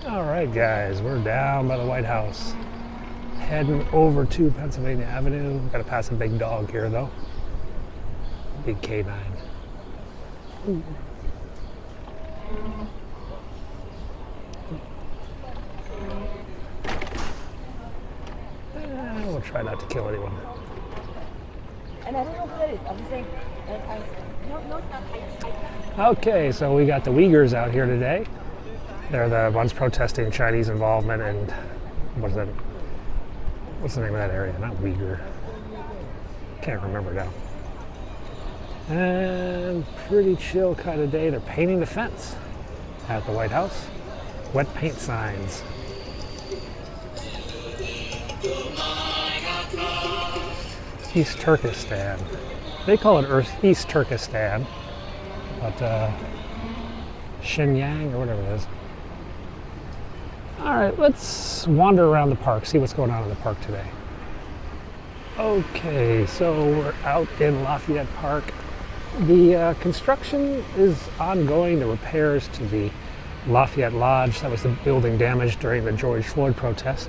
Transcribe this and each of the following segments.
All right, guys, we're down by the White House, heading over to Pennsylvania Avenue. Got to pass a big dog here, though. Big K9. Ooh. We'll try not to kill anyone. And I don't know who that is. I'm just saying. No, it's not. Okay, so we got the Uyghurs out here today. They're the ones protesting Chinese involvement in, what's the name of that area? Not Uyghur. Can't remember now. And pretty chill kind of day. They're painting the fence at the White House. Wet paint signs. East Turkestan. They call it East Turkestan, but Shenyang or whatever it is. All right, let's wander around the park, see what's going on in the park today. Okay, so we're out in Lafayette Park. The construction is ongoing, the repairs to the Lafayette Lodge. That was the building damaged during the George Floyd protests.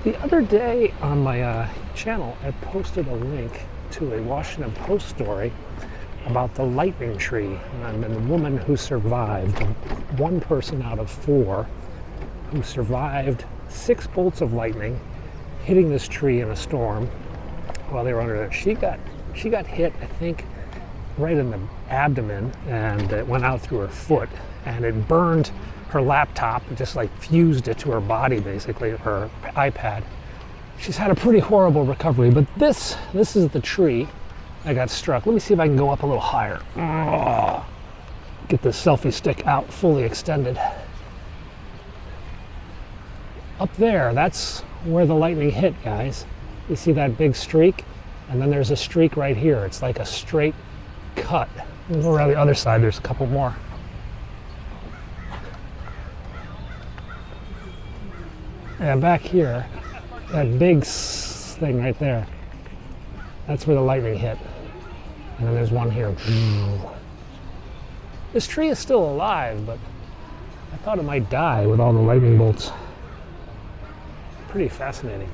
The other day on my channel, I posted a link to a Washington Post story about the lightning tree and the woman who survived, one person out of 4 who survived 6 bolts of lightning hitting this tree in a storm while they were under there. She got hit, I think, right in the abdomen, and it went out through her foot, and it burned her laptop. It just like fused it to her body, basically, her iPad. She's had a pretty horrible recovery, but this is the tree that got struck. Let me see if I can go up a little higher. Get this selfie stick out fully extended. Up there, that's where the lightning hit, guys. You see that big streak? And then there's a streak right here. It's like a straight cut. We'll go around the other side. There's a couple more. And back here, that big thing right there, that's where the lightning hit. And then there's one here. This tree is still alive, but I thought it might die with all the lightning bolts. Pretty fascinating.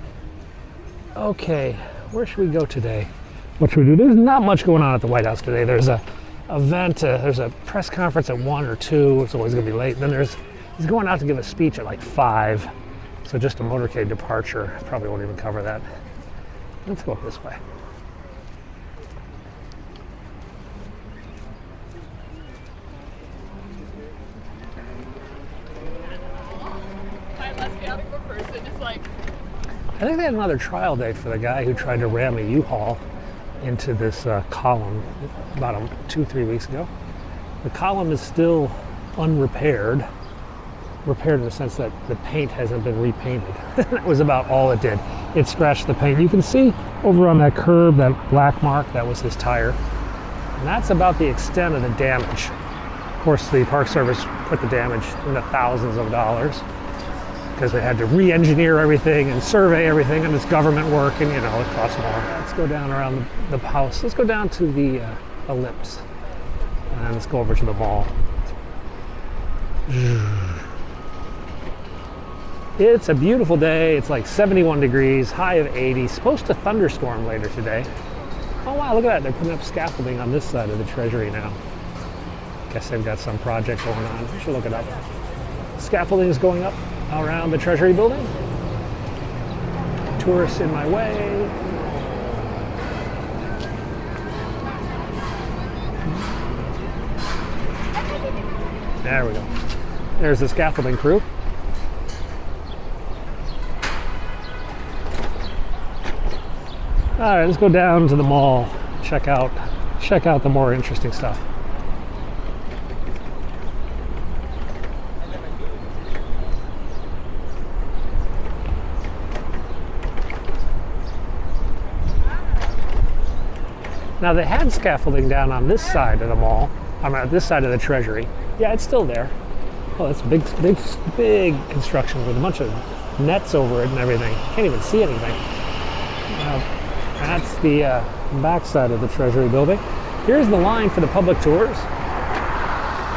Okay, where should we go today? What should we do? There's not much going on at the White House today. There's a event, there's a press conference at 1 or 2. It's always gonna be late. Then he's going out to give a speech at like 5. So just a motorcade departure. Probably won't even cover that. Let's go up this way. I think they had another trial date for the guy who tried to ram a U-Haul into this column about 2-3 weeks ago. The column is still unrepaired. Repaired in the sense that the paint hasn't been repainted. That was about all it did. It scratched the paint. You can see over on that curb, that black mark, that was his tire. And that's about the extent of the damage. Of course, the Park Service put the damage in the thousands of dollars because they had to re-engineer everything and survey everything, and it's government work, and you know, it costs more. Let's go down around the house. Let's go down to the ellipse. And let's go over to the mall. It's a beautiful day. It's like 71 degrees, high of 80. Supposed to thunderstorm later today. Oh wow, look at that. They're putting up scaffolding on this side of the Treasury now. Guess they've got some project going on. We should look it up. Scaffolding is going up around the Treasury building. Tourists in my way. There we go. There's the scaffolding crew. All right, let's go down to the mall, check out the more interesting stuff. Now they had scaffolding down on this side of the mall, this side of the Treasury. Yeah, it's still there. Oh, it's big construction with a bunch of nets over it and everything. Can't even see anything. That's the back side of the Treasury building. Here's the line for the public tours.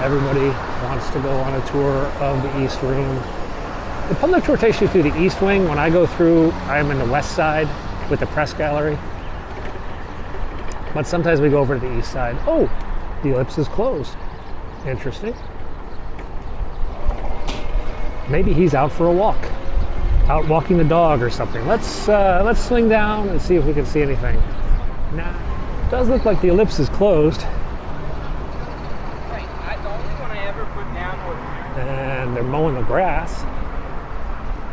Everybody wants to go on a tour of the East Room. The public tour takes you through the east wing. When I go through, I'm in the west side with the press gallery. But sometimes we go over to the east side. Oh, the ellipse is closed. Interesting. Maybe he's out for a walk. Out walking the dog or something. Let's swing down and see if we can see anything. Nah, it does look like the ellipse is closed. And they're mowing the grass.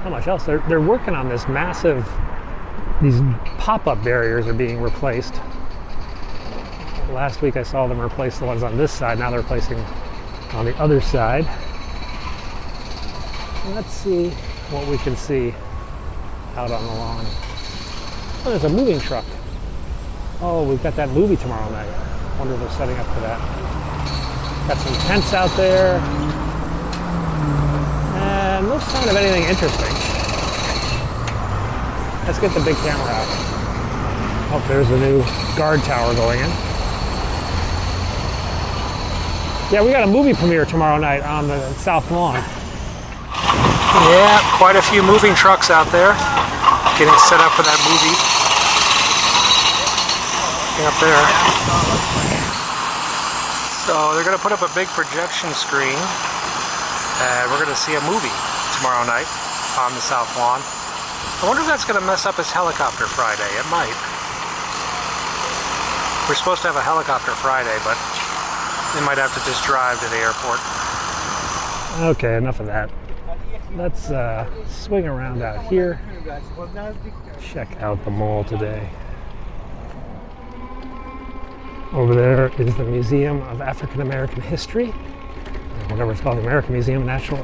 How much else? They're working on this massive, these pop-up barriers are being replaced. Last week I saw them replace the ones on this side. Now they're replacing on the other side. Let's see what we can see out on the lawn. Oh, there's a moving truck. Oh, we've got that movie tomorrow night. Wonder if they're setting up for that. Got some tents out there. And no sign of anything interesting. Let's get the big camera out. Oh, there's the new guard tower going in. Yeah, we got a movie premiere tomorrow night on the South Lawn. Yeah, quite a few moving trucks out there getting set up for that movie. Up there. So they're going to put up a big projection screen and we're going to see a movie tomorrow night on the South Lawn. I wonder if that's going to mess up his helicopter Friday. It might. We're supposed to have a helicopter Friday, but they might have to just drive to the airport. Okay, enough of that. Let's swing around out here. Check out the mall today. Over there is the Museum of African American History. Whatever it's called, the American Museum of Natural.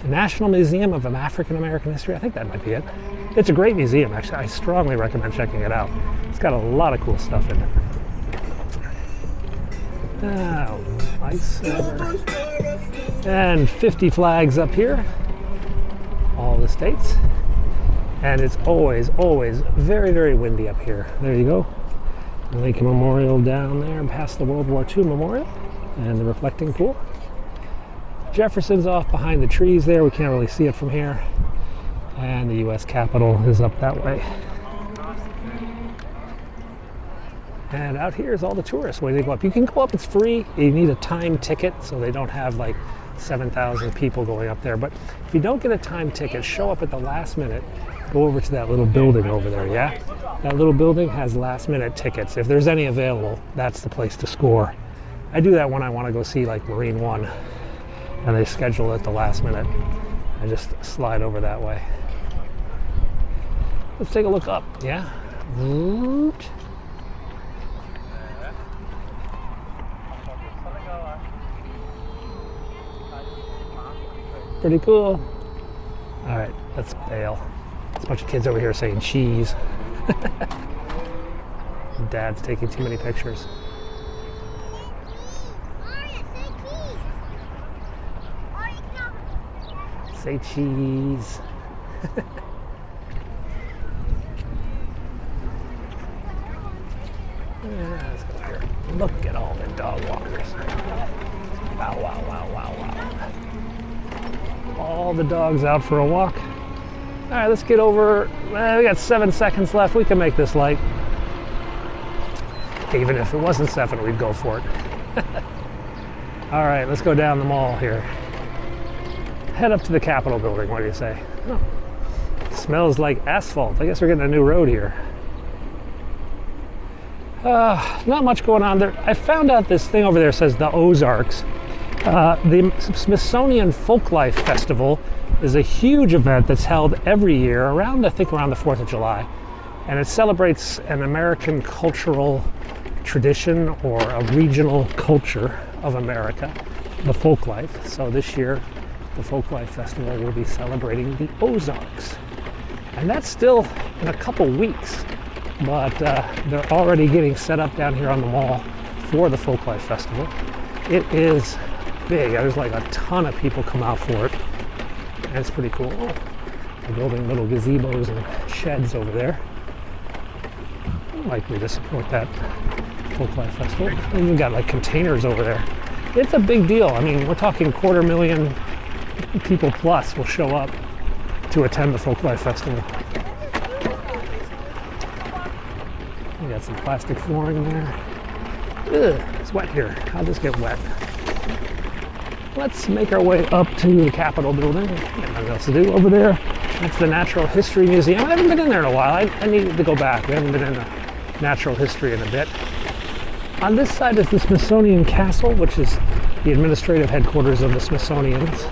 The National Museum of African American History. I think that might be it. It's a great museum, actually. I strongly recommend checking it out. It's got a lot of cool stuff in it. Oh, nice. And 50 flags up here. All the states. And it's always, always very, very windy up here. There you go. Lincoln Memorial down there past the World War II Memorial and the reflecting pool. Jefferson's off behind the trees there. We can't really see it from here. And the U.S. Capitol is up that way. And out here is all the tourists waiting to go up. You can go up, it's free. You need a time ticket, so they don't have like 7,000 people going up there. But if you don't get a time ticket, show up at the last minute. Go over to that little building over there, yeah? That little building has last minute tickets. If there's any available, that's the place to score. I do that when I want to go see like Marine One, and they schedule it at the last minute. I just slide over that way. Let's take a look up, yeah? Pretty cool. All right, let's bail. There's a bunch of kids over here saying cheese. Dad's taking too many pictures. Say cheese. Yeah, let's go here. Look at all the dog walkers. Wow, wow, wow, wow, wow. All the dogs out for a walk. All right, let's get over. We got 7 seconds left. We can make this light. Even if it wasn't 7, we'd go for it. All right, let's go down the mall here. Head up to the Capitol building. What do you say? Oh, smells like asphalt. I guess we're getting a new road here. Not much going on there. I found out this thing over there says the Ozarks. The Smithsonian Folklife Festival is a huge event that's held every year around, I think, around the 4th of July. And it celebrates an American cultural tradition or a regional culture of America, the folklife. So this year, the Folklife Festival will be celebrating the Ozarks. And that's still in a couple weeks, but they're already getting set up down here on the mall for the Folklife Festival. It is big. There's like a ton of people come out for it. And it's pretty cool. Oh, they're building little gazebos and sheds over there. Likely to support that Folklife Festival. And we've got like containers over there. It's a big deal. I mean, we're talking people plus will show up to attend the Folklife Festival. We got some plastic flooring there. Ugh, it's wet here. How'd this get wet? Let's make our way up to the Capitol building. Nothing else to do over there. That's the Natural History Museum. I haven't been in there in a while. I need to go back. We haven't been in natural history in a bit. On this side is the Smithsonian Castle, which is the administrative headquarters of the Smithsonians.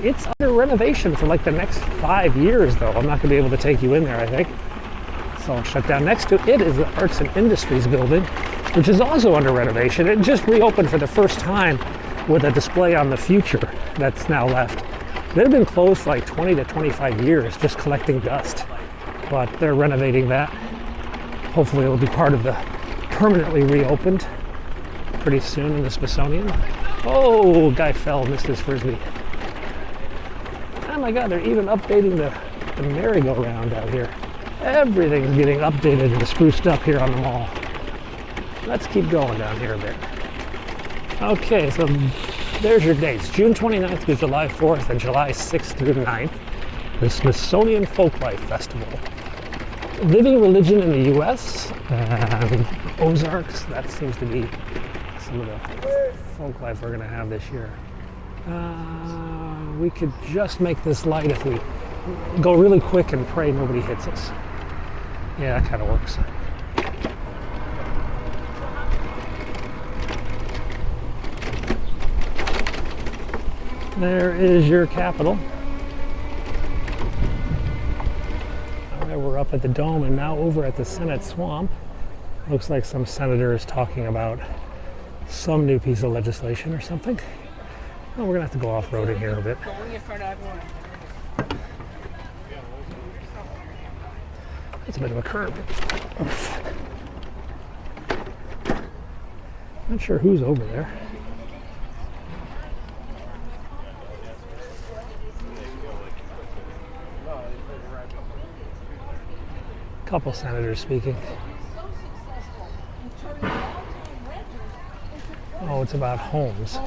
It's under renovation for like the next 5 years, though. I'm not going to be able to take you in there, I think. So I'll shut down. Next to it is the Arts and Industries building, which is also under renovation. It just reopened for the first time with a display on the future that's now left. They've been closed for like 20 to 25 years, just collecting dust. But they're renovating that. Hopefully it'll be part of the permanently reopened pretty soon in the Smithsonian. Oh, guy fell, missed his frisbee. Oh my God, they're even updating the merry-go-round out here. Everything's getting updated and spruced up here on the mall. Let's keep going down here a bit. Okay, so there's your dates. June 29th through July 4th and July 6th through 9th. The Smithsonian Folklife Festival. Living Religion in the U.S. and Ozarks. That seems to be some of the folklife we're going to have this year. We could just make this light if we go really quick and pray nobody hits us. Yeah, that kind of works. There is your Capitol. All right, we're up at the Dome and now over at the Senate Swamp. Looks like some senator is talking about some new piece of legislation or something. Well, we're gonna have to go off-roading here a bit. That's a bit of a curb. Not sure who's over there. Couple senators speaking. Oh, it's about homes.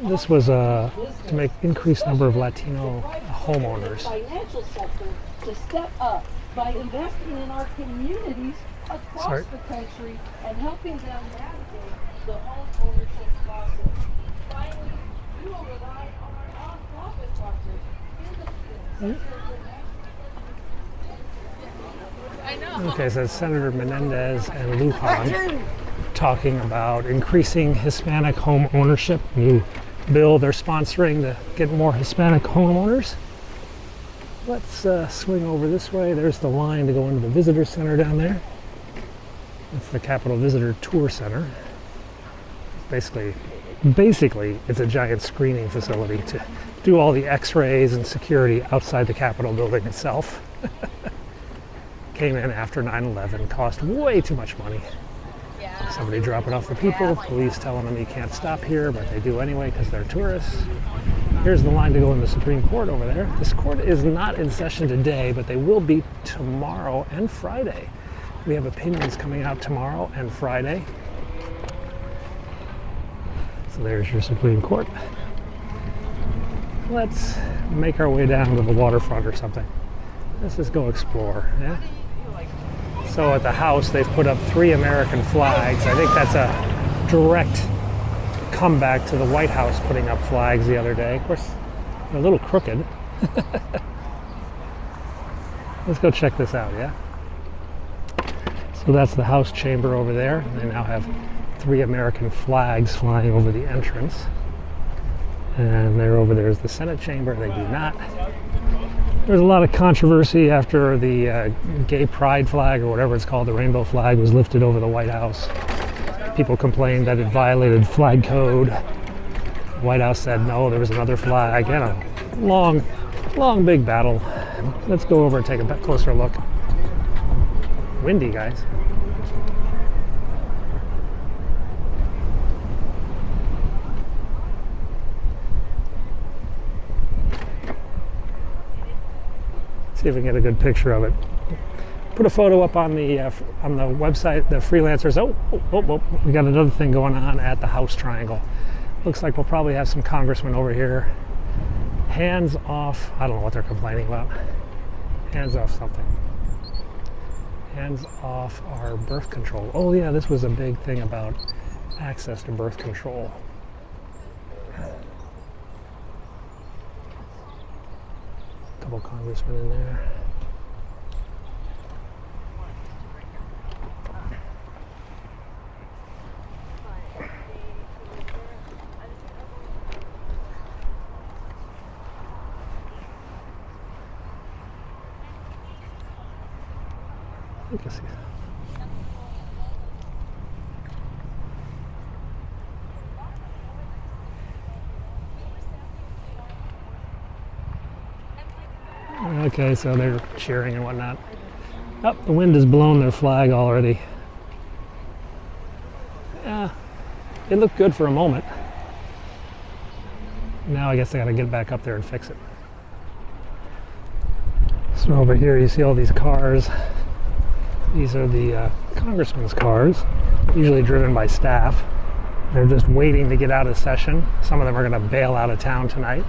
This was to make increased number of Latino homeowners. Financial sector to step up by investing in our communities across the country and helping them navigate the home ownership process. Finally, we will rely on our nonprofit partners in the field. Okay, so Senator Menendez and Lujan talking about increasing Hispanic home ownership. New bill they're sponsoring to get more Hispanic homeowners. Let's swing over this way. There's the line to go into the visitor center down there. That's the Capitol Visitor Tour Center. Basically, it's a giant screening facility to do all the x-rays and security outside the Capitol building itself. Came in after 9/11, cost way too much money. Somebody dropping off the people, police telling them you can't stop here, but they do anyway because they're tourists. Here's the line to go in the Supreme Court over there. This court is not in session today, but they will be tomorrow and Friday. We have opinions coming out tomorrow and Friday. So there's your Supreme Court. Let's make our way down to the waterfront or something. Let's just go explore, yeah? So at the House, they've put up 3 American flags. I think that's a direct comeback to the White House putting up flags the other day. Of course, they're a little crooked. Let's go check this out, yeah? So that's the House chamber over there. They now have 3 American flags flying over the entrance. And there over there is the Senate chamber. They do not. There's a lot of controversy after the gay pride flag, or whatever it's called, the rainbow flag, was lifted over the White House. People complained that it violated flag code. The White House said no, there was another flag. And a long, big battle. Let's go over and take a bit closer look. Windy, guys. See if we can get a good picture of it. Put a photo up on the website, the freelancers. Oh, we got another thing going on at the House Triangle. Looks like we'll probably have some congressmen over here hands off, I don't know what they're complaining about. Hands off something. Hands off our birth control. Oh yeah, this was a big thing about access to birth control. A couple congressmen in there. I can see that. Okay, so they're cheering and whatnot. Oh, the wind has blown their flag already. Yeah, it looked good for a moment. Now I guess I gotta get back up there and fix it. So over here you see all these cars. These are the congressmen's cars, usually driven by staff. They're just waiting to get out of session. Some of them are gonna bail out of town tonight.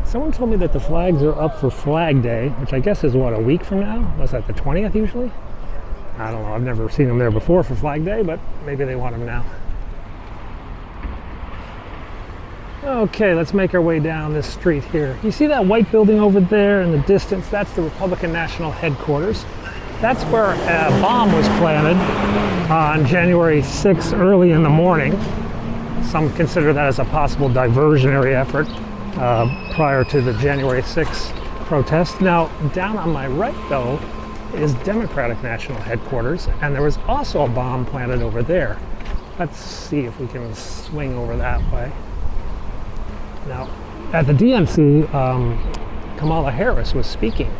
Someone told me that the flags are up for Flag Day, which I guess is what, a week from now? Was that the 20th usually? I don't know, I've never seen them there before for Flag Day, but maybe they want them now. Okay, let's make our way down this street here. You see that white building over there in the distance? That's the Republican National Headquarters. That's where a bomb was planted on January 6th early in the morning. Some consider that as a possible diversionary effort prior to the January 6th protest. Now, down on my right, though, is Democratic National Headquarters, and there was also a bomb planted over there. Let's see if we can swing over that way. Now, at the DNC, Kamala Harris was speaking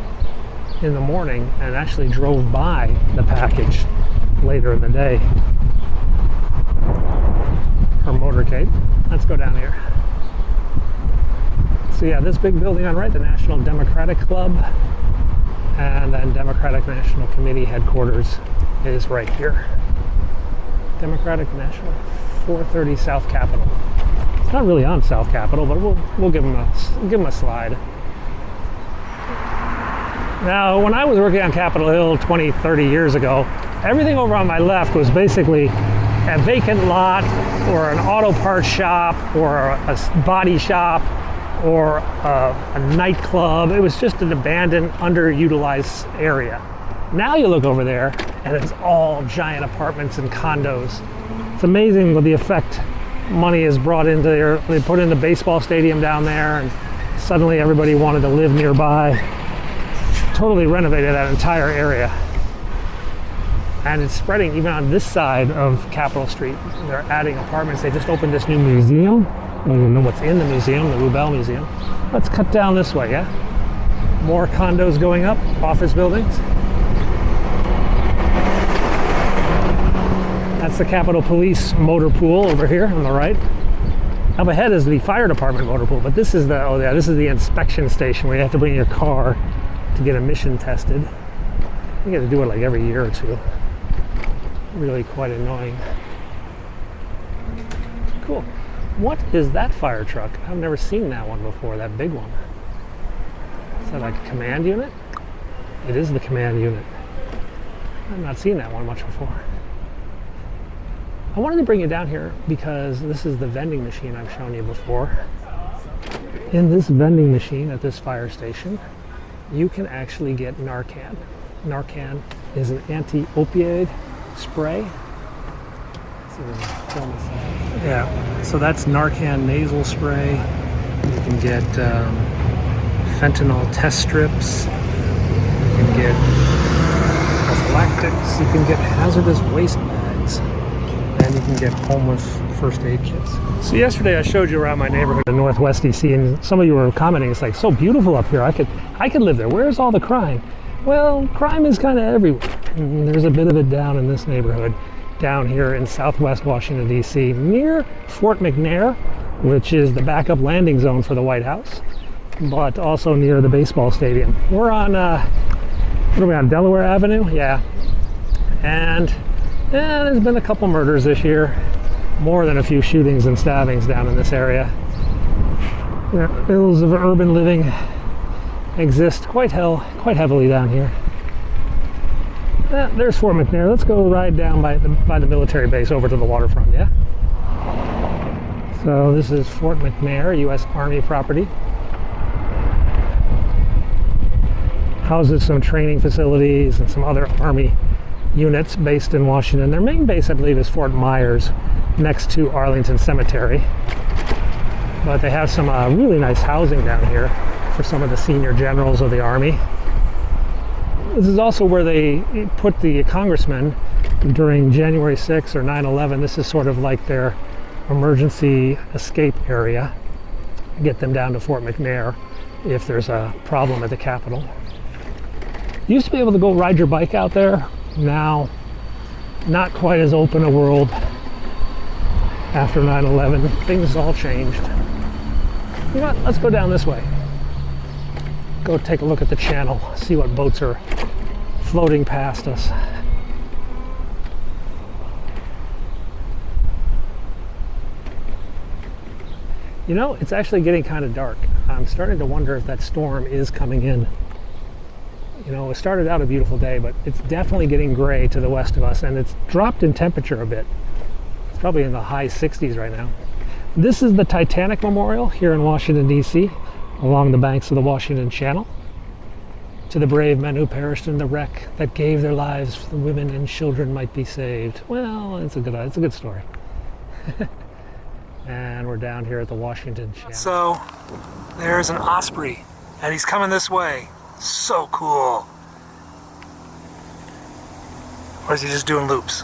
in the morning and actually drove by the package later in the day. Her motorcade. Let's go down here. So yeah, this big building on right, the National Democratic Club, and then Democratic National Committee headquarters is right here. Democratic National, 430 South Capitol. It's not really on South Capitol, but we'll give them a slide. Now, when I was working on Capitol Hill 20, 30 years ago, everything over on my left was basically a vacant lot or an auto parts shop or a body shop or a nightclub. It was just an abandoned, underutilized area. Now you look over there and it's all giant apartments and condos. It's amazing what the effect money is brought into there. They put in the baseball stadium down there and suddenly everybody wanted to live nearby. Totally renovated that entire area. And it's spreading even on this side of Capitol Street. They're adding apartments. They just opened this new museum. I don't even know what's in the museum, the Rubel Museum. Let's cut down this way, yeah? More condos going up, office buildings. That's the Capitol Police motor pool over here on the right. Up ahead is the fire department motor pool, but this is this is the inspection station where you have to bring your car to get emission tested. You got to do it like every year or two. Really quite annoying. Cool. What is that fire truck? I've never seen that one before, that big one. Is that like a command unit? It is the command unit. I've not seen that one much before. I wanted to bring you down here because this is the vending machine I've shown you before. In this vending machine at this fire station, you can actually get Narcan. Narcan is an anti-opioid spray. Yeah, so that's Narcan nasal spray. You can get fentanyl test strips. You can get prophylactics. You can get hazardous waste bags. And you can get homeless first aid kits. So yesterday I showed you around my neighborhood in Northwest DC, and some of you were commenting, it's like so beautiful up here. I could live there. Where's all the crime? Well, crime is kind of everywhere. And there's a bit of it down in this neighborhood, down here in Southwest Washington DC, near Fort McNair, which is the backup landing zone for the White House, but also near the baseball stadium. We're on, what are we on, Delaware Avenue? Yeah. And there's been a couple murders this year, more than a few shootings and stabbings down in this area. Yeah, ills of urban living exist quite heavily down here. There's Fort McNair. Let's go ride down by the military base over to the waterfront, yeah? So this is Fort McNair, U.S. Army property. Houses some training facilities and some other Army units based in Washington. Their main base, I believe, is Fort Myers, next to Arlington Cemetery. But they have some really nice housing down here for some of the senior generals of the Army. This is also where they put the congressmen during January 6th or 9/11. This is sort of like their emergency escape area. Get them down to Fort McNair if there's a problem at the Capitol. You used to be able to go ride your bike out there. Now, not quite as open a world after 9/11. Things all changed. You know what? Let's go down this way. Go take a look at the channel, see what boats are floating past us. You know, it's actually getting kind of dark. I'm starting to wonder if that storm is coming in. You know, it started out a beautiful day, but it's definitely getting gray to the west of us, and it's dropped in temperature a bit. It's probably in the high 60s right now. This is the Titanic Memorial here in Washington, D.C., along the banks of the Washington Channel. To the brave men who perished in the wreck that gave their lives so the women and children might be saved. Well, it's a good story. And we're down here at the Washington Channel. So, there's an osprey, and he's coming this way. So cool. Or is he just doing loops?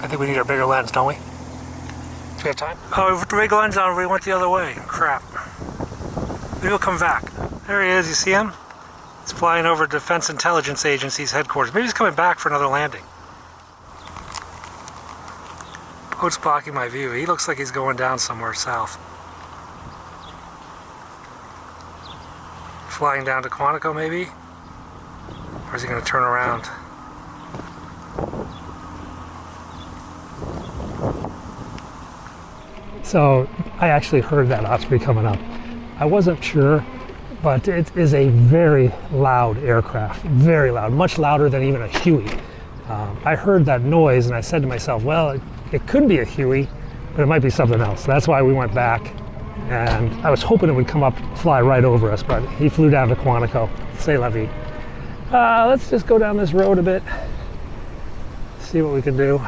I think we need our bigger lens, don't we? Do we have time? Oh, we put the big lens on, we went the other way. Crap. Maybe he'll come back. There he is, you see him? He's flying over Defense Intelligence Agency's headquarters. Maybe he's coming back for another landing. Boat's blocking my view. He looks like he's going down somewhere south. Flying down to Quantico, maybe? Or is he going to turn around? So, I actually heard that osprey coming up. I wasn't sure, but it is a very loud aircraft. Very loud. Much louder than even a Huey. I heard that noise and I said to myself, well, it could be a Huey, but it might be something else. That's why we went back. And I was hoping it would come up, fly right over us, but he flew down to Quantico. C'est la vie. Let's just go down this road a bit, see what we can do.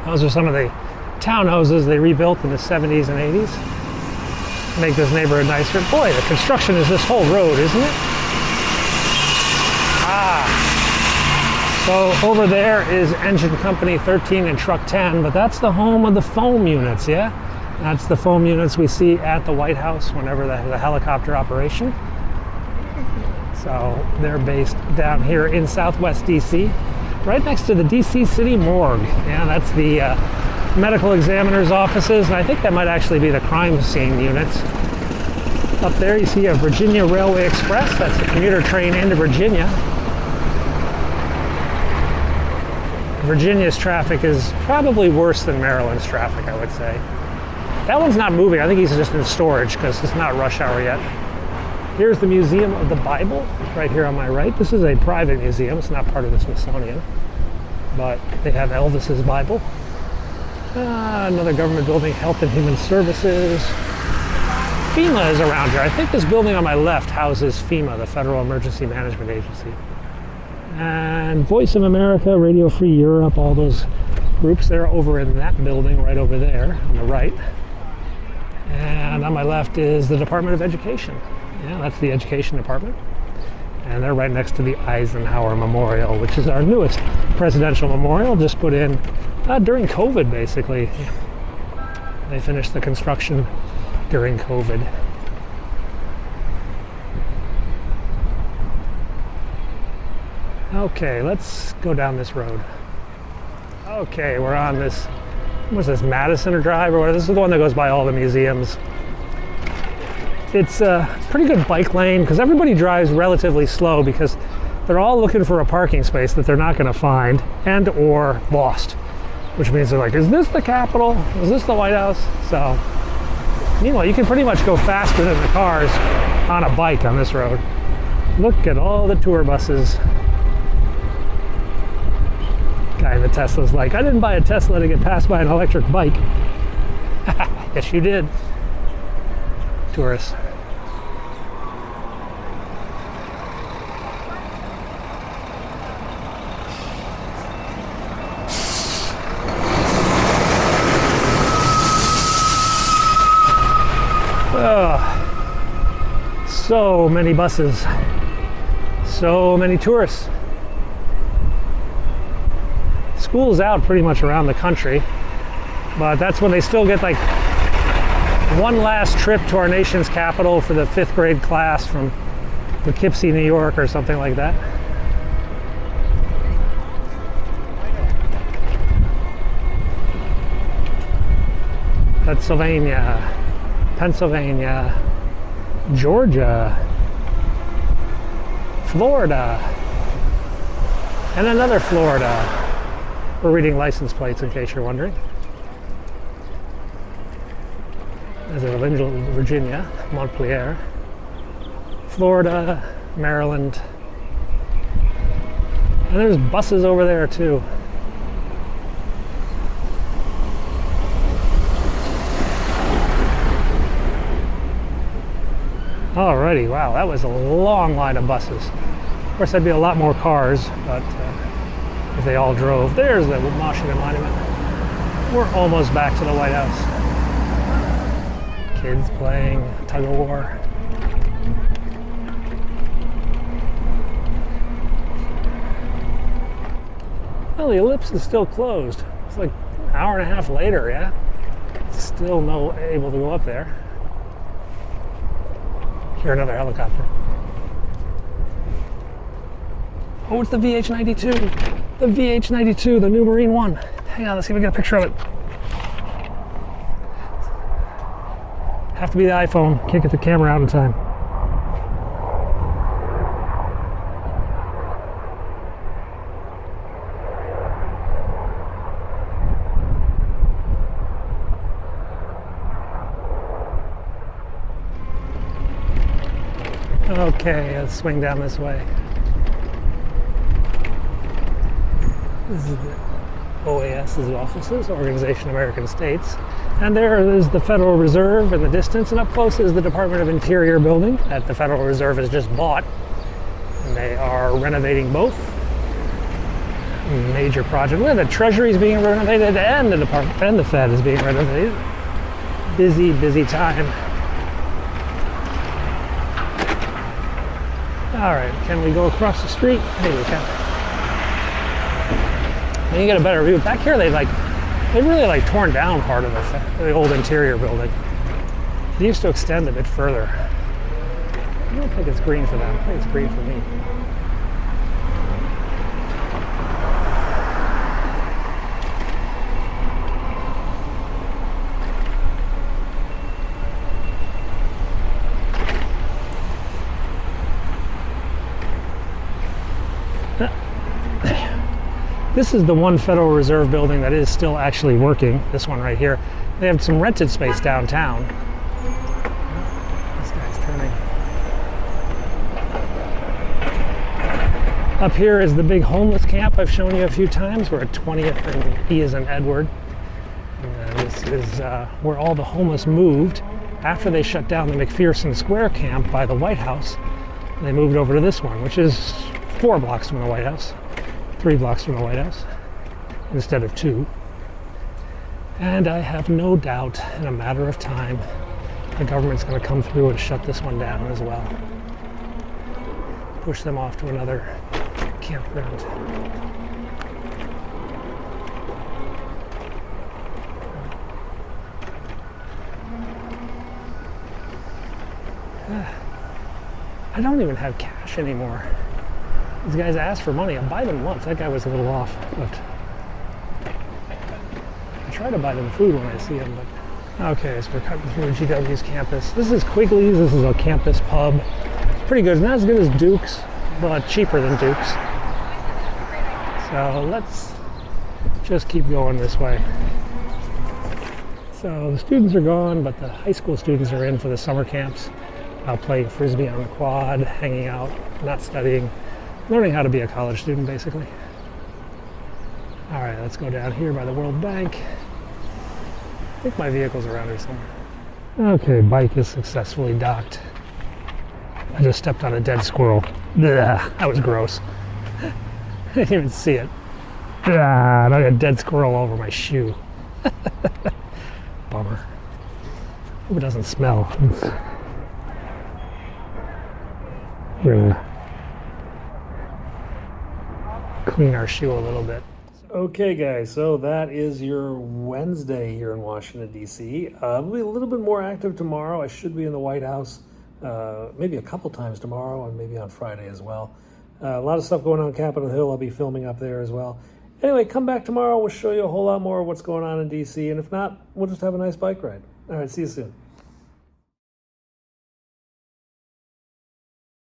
Those are some of the townhouses they rebuilt in the 70s and 80s. Make this neighborhood nicer. Boy, the construction is this whole road, isn't it? So over there is Engine Company 13 and Truck 10, but that's the home of the foam units, yeah? That's the foam units we see at the White House whenever there's a helicopter operation. So they're based down here in Southwest DC, right next to the DC City Morgue. Yeah, that's the medical examiner's offices, and I think that might actually be the crime scene units. Up there you see a Virginia Railway Express. That's the commuter train into Virginia. Virginia's traffic is probably worse than Maryland's traffic, I would say. That one's not moving. I think he's just in storage because it's not rush hour yet. Here's the Museum of the Bible right here on my right. This is a private museum. It's not part of the Smithsonian, but they have Elvis's Bible. Another government building, Health and Human Services. FEMA is around here. I think this building on my left houses FEMA, the Federal Emergency Management Agency. And Voice of America, Radio Free Europe, all those groups, they're over in that building right over there on the right. And on my left is the Department of Education. Yeah, that's the Education Department. And they're right next to the Eisenhower Memorial, which is our newest presidential memorial, just put in during COVID, basically. They finished the construction during COVID. Okay, let's go down this road. Okay, we're on this, what's this, Madison Drive or whatever? This is the one that goes by all the museums. It's a pretty good bike lane because everybody drives relatively slow because they're all looking for a parking space that they're not going to find and or lost. which means they're like, is this the Capitol? Is this the White House? So, meanwhile, you can pretty much go faster than the cars on a bike on this road. Look at all the tour buses. Guy in the Tesla's like, I didn't buy a Tesla to get passed by an electric bike. Yes, you did. Tourists. So many buses, so many tourists. School's out pretty much around the country, but that's when they still get like one last trip to our nation's capital for the 5th grade class from Poughkeepsie, New York or something like that. Pennsylvania, Georgia, Florida, and another Florida. We're reading license plates in case you're wondering. There's Virginia, Montpelier, Florida, Maryland, and there's buses over there too. Alrighty, wow, that was a long line of buses. Of course, there'd be a lot more cars, but if they all drove. There's the Washington Monument. We're almost back to the White House. Kids playing tug of war. Well, the ellipse is still closed. It's like an hour and a half later, yeah? Still able to go up there. Hear another helicopter. Oh, it's the VH-92. The VH-92, the new Marine One. Hang on, let's see if we get a picture of it. Have to be the iPhone. Can't get the camera out in time. Okay, let's swing down this way. This is the OAS's offices, Organization of American States. And there is the Federal Reserve in the distance, and up close is the Department of Interior building that the Federal Reserve has just bought. And they are renovating both. Major project. Well, the Treasury is being renovated and the Department and the Fed is being renovated. Busy, busy time. All right, can we go across the street? Maybe we can. And you get a better view. Back here, they really torn down part of the old interior building. They used to extend a bit further. I don't think it's green for them. I think it's green for me. This is the one Federal Reserve building that is still actually working, this one right here. They have some rented space downtown. This guy's turning. Up here is the big homeless camp I've shown you a few times. We're at 20th and E as in Edward. And this is where all the homeless moved after they shut down the McPherson Square camp by the White House. They moved over to this one, which is 4 blocks from the White House. 3 blocks from the White House instead of 2. And I have no doubt in a matter of time the government's going to come through and shut this one down as well. Push them off to another campground. I don't even have cash anymore. These guys asked for money. I'll buy them once. That guy was a little off, but I try to buy them food when I see them. But okay, so we're cutting through GW's campus. This is Quigley's. This is a campus pub. It's pretty good. It's not as good as Duke's, but cheaper than Duke's. So let's just keep going this way. So the students are gone, but the high school students are in for the summer camps, out playing frisbee on the quad, hanging out, not studying, learning how to be a college student, basically. All right, let's go down here by the World Bank. I think my vehicle's around here somewhere. Okay, bike is successfully docked. I just stepped on a dead squirrel. Ugh, that was gross. I didn't even see it. Ugh, I got a dead squirrel over my shoe. Bummer. Hope it doesn't smell. We're gonna clean our shoe a little bit. Okay guys, so that is your Wednesday here in Washington, D.C. I'll be a little bit more active tomorrow. I should be in the White House maybe a couple times tomorrow and maybe on Friday as well. A lot of stuff going on Capitol Hill. I'll be filming up there as well. Anyway, come back tomorrow. We'll show you a whole lot more of what's going on in D.C. And if not, we'll just have a nice bike ride. All right, see you soon.